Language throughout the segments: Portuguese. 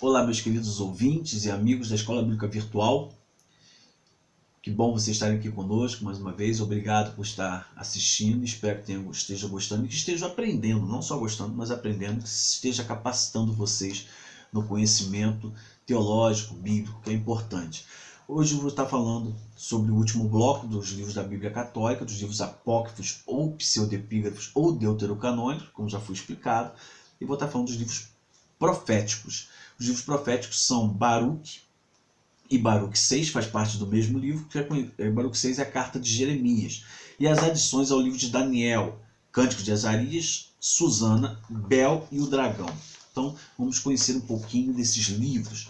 Olá, meus queridos ouvintes e amigos da Escola Bíblica Virtual. Que bom vocês estarem aqui conosco mais uma vez. Obrigado por estar assistindo. Espero que esteja gostando e que esteja aprendendo, não só gostando, mas aprendendo, que esteja capacitando vocês no conhecimento teológico, bíblico, que é importante. Hoje eu vou estar falando sobre o último bloco dos livros da Bíblia Católica, dos livros apócrifos ou pseudepígrafos ou deuterocanônicos, como já foi explicado, e vou estar falando dos livros proféticos. Os livros proféticos são Baruque e Baruque 6, faz parte do mesmo livro, que Baruque 6 é a carta de Jeremias. E as adições ao livro de Daniel, Cântico de Azarias, Susana, Bel e o Dragão. Então vamos conhecer um pouquinho desses livros.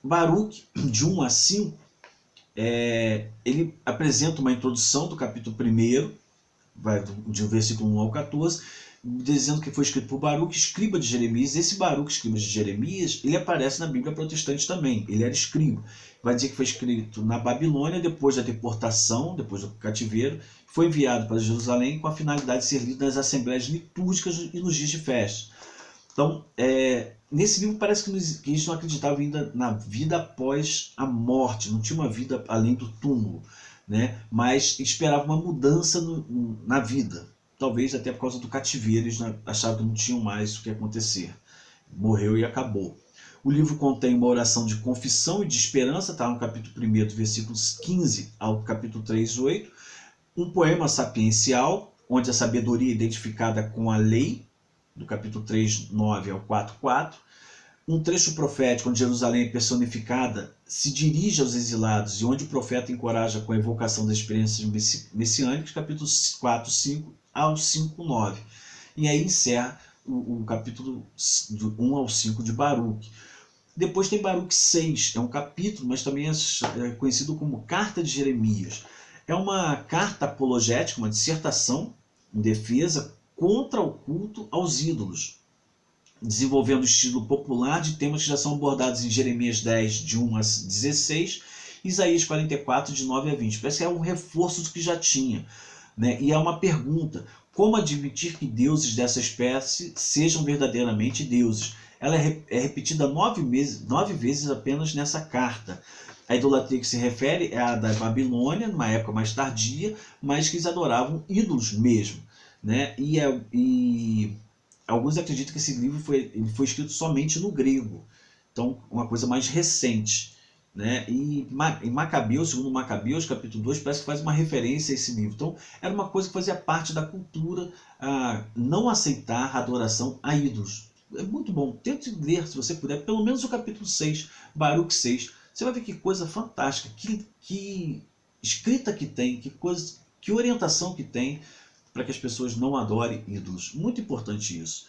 Baruque, de 1 a 5, ele apresenta uma introdução do capítulo 1, vai do versículo 1 ao 14, dizendo que foi escrito por Baruque, escriba de Jeremias. Esse Baruque, escriba de Jeremias, ele aparece na Bíblia protestante também. Ele era escriba. Vai dizer que foi escrito na Babilônia, depois da deportação, depois do cativeiro, foi enviado para Jerusalém com a finalidade de ser lido nas assembleias litúrgicas e nos dias de festa. Então, nesse livro parece que eles não acreditavam ainda na vida após a morte, não tinha uma vida além do túmulo, né? Mas esperavam uma mudança na vida. Talvez até por causa do cativeiro, eles achavam que não tinham mais o que acontecer. Morreu e acabou. O livro contém uma oração de confissão e de esperança, está no capítulo 1, do versículos 15 ao capítulo 3, 8. Um poema sapiencial, onde a sabedoria é identificada com a lei, do capítulo 3, 9 ao 4, 4. Um trecho profético, onde Jerusalém é personificada, se dirige aos exilados e onde o profeta encoraja com a evocação das experiências messiânicas, capítulos 4, 5 ao 5, 9. E aí encerra o capítulo do 1 ao 5 de Baruque. Depois tem Baruque 6, é um capítulo, mas também é conhecido como Carta de Jeremias. É uma carta apologética, uma dissertação em defesa contra o culto aos ídolos, desenvolvendo o estilo popular de temas que já são abordados em Jeremias 10, de 1 a 16, Isaías 44, de 9 a 20. Parece que é um reforço do que já tinha, né? E é uma pergunta: como admitir que deuses dessa espécie sejam verdadeiramente deuses? Ela é repetida 9 vezes apenas nessa carta. A idolatria que se refere é a da Babilônia, numa época mais tardia, mas que eles adoravam ídolos mesmo, né? E alguns acreditam que esse livro foi escrito somente no grego, então uma coisa mais recente, né? E em Macabeus, segundo Macabeus, capítulo 2, parece que faz uma referência a esse livro. Então era uma coisa que fazia parte da cultura, não aceitar a adoração a ídolos. É muito bom, tente ler, se você puder, pelo menos o capítulo 6, Baruque 6. Você vai ver que coisa fantástica, que escrita que tem, que orientação que tem para que as pessoas não adorem ídolos. Muito importante isso.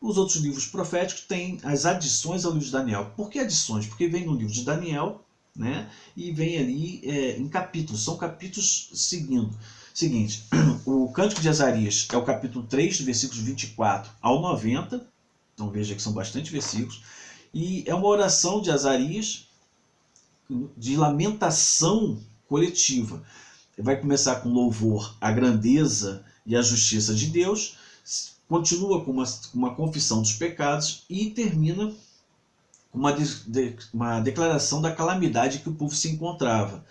Os outros livros proféticos têm as adições ao livro de Daniel. Por que adições? Porque vem no livro de Daniel, né, e vem ali em capítulos. São capítulos seguinte, o Cântico de Azarias é o capítulo 3, versículos 24 ao 90. Então veja que são bastante versículos. E é uma oração de Azarias de lamentação coletiva. Vai começar com louvor à grandeza e à justiça de Deus, continua com uma confissão dos pecados e termina com uma declaração da calamidade que o povo se encontrava.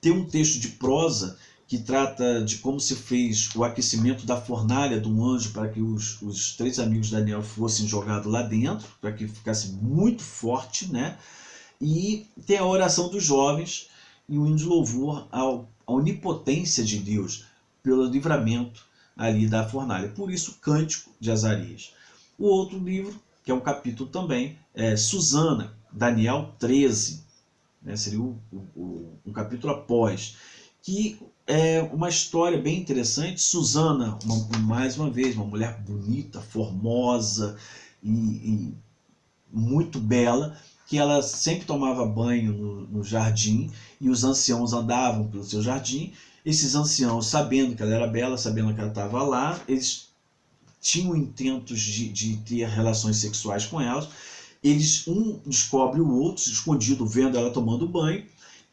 Tem um texto de prosa que trata de como se fez o aquecimento da fornalha de um anjo para que os 3 amigos de Daniel fossem jogados lá dentro, para que ficasse muito forte, né? E tem a oração dos jovens e um hino de louvor à onipotência de Deus pelo livramento ali da fornalha. Por isso, Cântico de Azarias. O outro livro, que é um capítulo também, é Susana, Daniel 13, né? Seria um capítulo após, que é uma história bem interessante. Susana, mais uma vez, uma mulher bonita, formosa e muito bela, que ela sempre tomava banho no jardim e os anciãos andavam pelo seu jardim. Esses anciãos, sabendo que ela era bela, sabendo que ela estava lá, eles tinham intentos de ter relações sexuais com ela. Um descobre o outro, escondido, vendo ela tomando banho.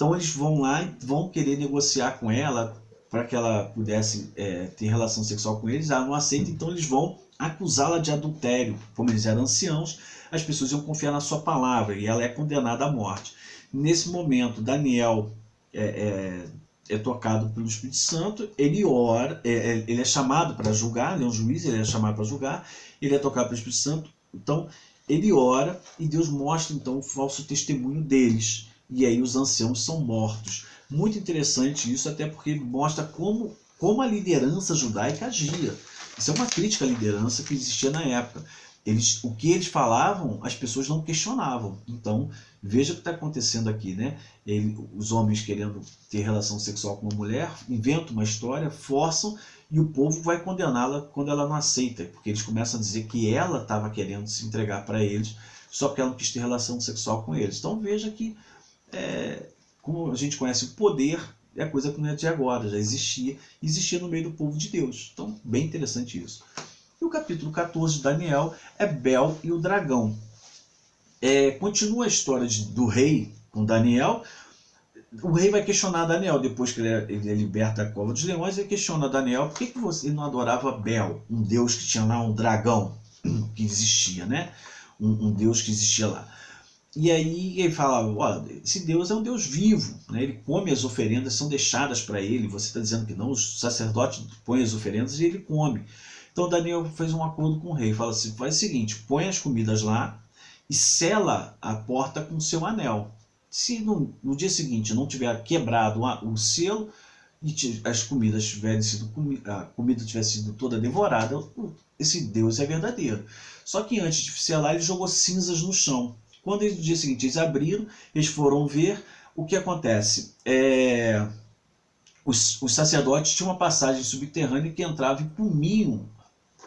Então eles vão lá e vão querer negociar com ela para que ela pudesse ter relação sexual com eles. Ela não aceita, então eles vão acusá-la de adultério. Como eles eram anciãos, as pessoas iam confiar na sua palavra e ela é condenada à morte. Nesse momento, Daniel é tocado pelo Espírito Santo, ele ora, ele é chamado para julgar, ele é um juiz, ele é chamado para julgar, ele é tocado pelo Espírito Santo, então ele ora e Deus mostra então o falso testemunho deles, e aí os anciãos são mortos. Muito interessante isso, até porque mostra como a liderança judaica agia. Isso é uma crítica à liderança que existia na época. O que eles falavam, as pessoas não questionavam. Então, veja o que está acontecendo aqui, né? Os homens querendo ter relação sexual com uma mulher, inventam uma história, forçam, e o povo vai condená-la quando ela não aceita, porque eles começam a dizer que ela estava querendo se entregar para eles, só porque ela não quis ter relação sexual com eles. Então, veja que, como a gente conhece o poder, é coisa que não é de agora, já existia no meio do povo de Deus. Então, bem interessante isso. E o capítulo 14 de Daniel é Bel e o dragão. Continua a história do rei com Daniel. O rei vai questionar Daniel, depois que ele é liberto da cova dos leões, ele questiona Daniel, por que você não adorava Bel, um deus que tinha lá um dragão, que existia, né? Um deus que existia lá. E aí ele fala, olha, esse Deus é um Deus vivo, né? Ele come as oferendas, são deixadas para ele, você está dizendo que não, os sacerdotes põem as oferendas e ele come. Então Daniel fez um acordo com o rei, fala assim, faz o seguinte, põe as comidas lá e sela a porta com o seu anel. Se no dia seguinte não tiver quebrado o selo e as comidas a comida tiver sido toda devorada, esse Deus é verdadeiro. Só que antes de selar, ele jogou cinzas no chão. Quando no dia seguinte eles abriram, eles foram ver o que acontece. Os sacerdotes tinham uma passagem subterrânea que entravam e comiam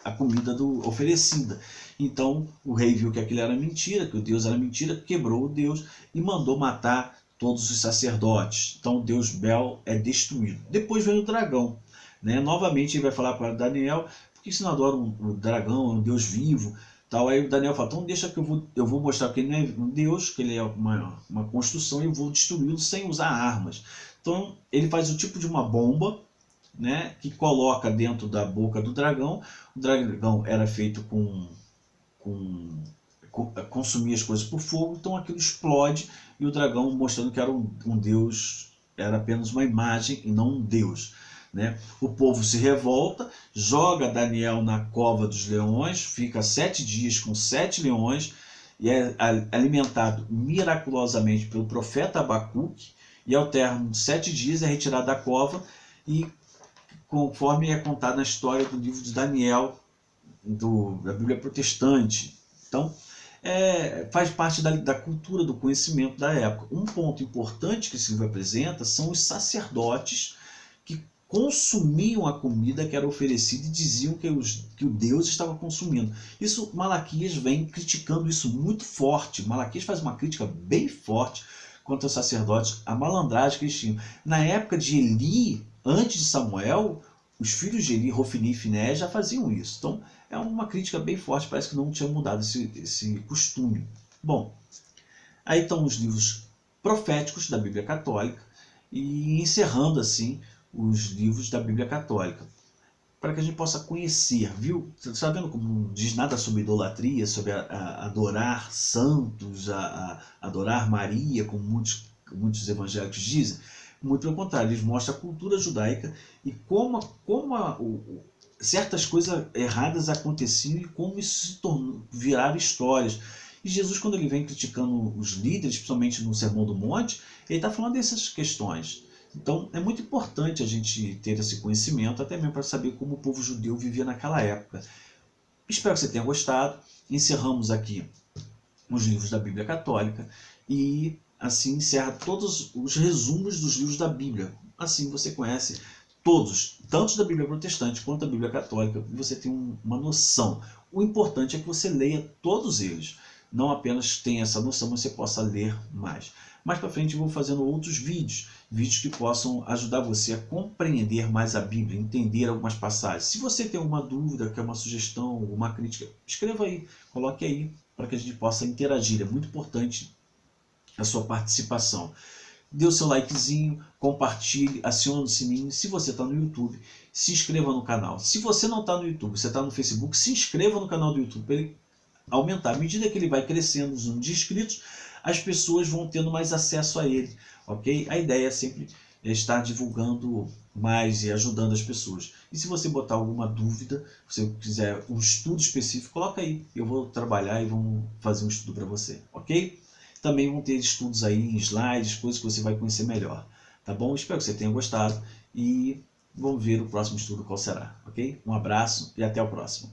a comida oferecida. Então o rei viu que aquilo era mentira, que o Deus era mentira, quebrou o Deus e mandou matar todos os sacerdotes. Então o Deus Bel é destruído. Depois vem o dragão. Né? Novamente ele vai falar para Daniel, por que você não adora o dragão, é um Deus vivo? Tal. Aí o Daniel fala, então deixa que eu vou mostrar que ele não é um Deus, que ele é uma construção, e eu vou destruí-lo sem usar armas. Então ele faz o tipo de uma bomba, né, que coloca dentro da boca do dragão. O dragão era feito consumir as coisas por fogo, então aquilo explode e o dragão, mostrando que era um Deus, era apenas uma imagem e não um Deus. Né? O povo se revolta, joga Daniel na cova dos leões, fica 7 dias com 7 leões e é alimentado miraculosamente pelo profeta Abacuque, e ao término de 7 dias é retirado da cova, e conforme é contado na história do livro de Daniel, da Bíblia protestante. Então, faz parte da cultura do conhecimento da época. Um ponto importante que esse livro apresenta são os sacerdotes que consumiam a comida que era oferecida e diziam que o Deus estava consumindo. Isso, Malaquias vem criticando isso muito forte. Malaquias faz uma crítica bem forte quanto aos sacerdotes, a malandragem que eles tinham. Na época de Eli, antes de Samuel, os filhos de Eli, Hofni e Finéias, já faziam isso. Então, é uma crítica bem forte, parece que não tinha mudado esse costume. Bom, aí estão os livros proféticos da Bíblia Católica, e encerrando assim os livros da Bíblia Católica, para que a gente possa conhecer, viu? Você está vendo como não diz nada sobre idolatria, sobre adorar santos, adorar Maria, como muitos evangélicos dizem? Muito pelo contrário, eles mostram a cultura judaica e como certas coisas erradas aconteciam e como isso se viraram histórias. E Jesus, quando ele vem criticando os líderes, principalmente no Sermão do Monte, ele está falando dessas questões. Então é muito importante a gente ter esse conhecimento, até mesmo para saber como o povo judeu vivia naquela época. Espero que você tenha gostado. Encerramos aqui os livros da Bíblia Católica e assim encerra todos os resumos dos livros da Bíblia. Assim você conhece todos, tanto da Bíblia Protestante quanto da Bíblia Católica, e você tem uma noção. O importante é que você leia todos eles, não apenas tenha essa noção, mas você possa ler mais. Mais para frente eu vou fazendo outros vídeos que possam ajudar você a compreender mais a Bíblia, entender algumas passagens. Se você tem alguma dúvida, quer uma sugestão, alguma crítica, escreva aí, coloque aí, para que a gente possa interagir. É muito importante a sua participação. dê o seu likezinho, compartilhe, acione o sininho. Se você está no YouTube, se inscreva no canal. Se você não está no YouTube, você está no Facebook, se inscreva no canal do YouTube para ele aumentar. À medida que ele vai crescendo os números de inscritos, as pessoas vão tendo mais acesso a ele, ok? A ideia é sempre estar divulgando mais e ajudando as pessoas. E se você botar alguma dúvida, se você quiser um estudo específico, coloca aí. Eu vou trabalhar e vamos fazer um estudo para você, ok? Também vão ter estudos aí em slides, coisas que você vai conhecer melhor, tá bom? Espero que você tenha gostado e vamos ver o próximo estudo qual será, ok? Um abraço e até o próximo.